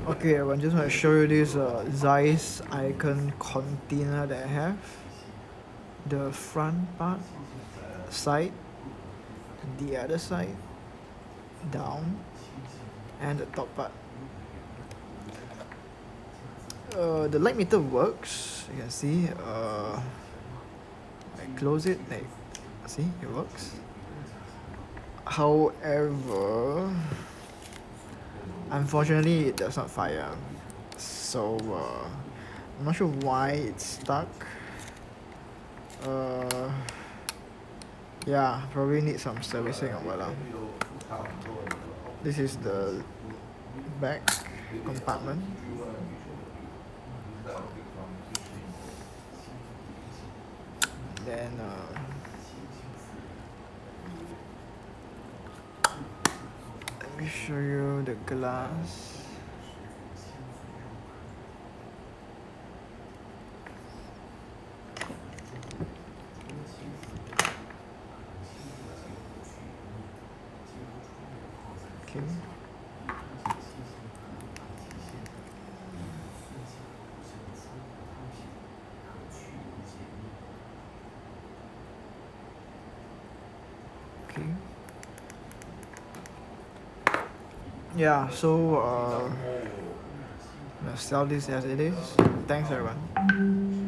Okay, I just want to show you this ZEISS IKON container that I have. The front part, side, the other side, down, and the top part. The light meter works. You can see. I close it. Like, see, it works. However, unfortunately, it does not fire. So I'm not sure why it's stuck. Yeah, probably need some servicing or whatever. This is the back compartment. Then let me show you the glass. Okay. Okay. Yeah, so let's sell this as it is. Thanks everyone.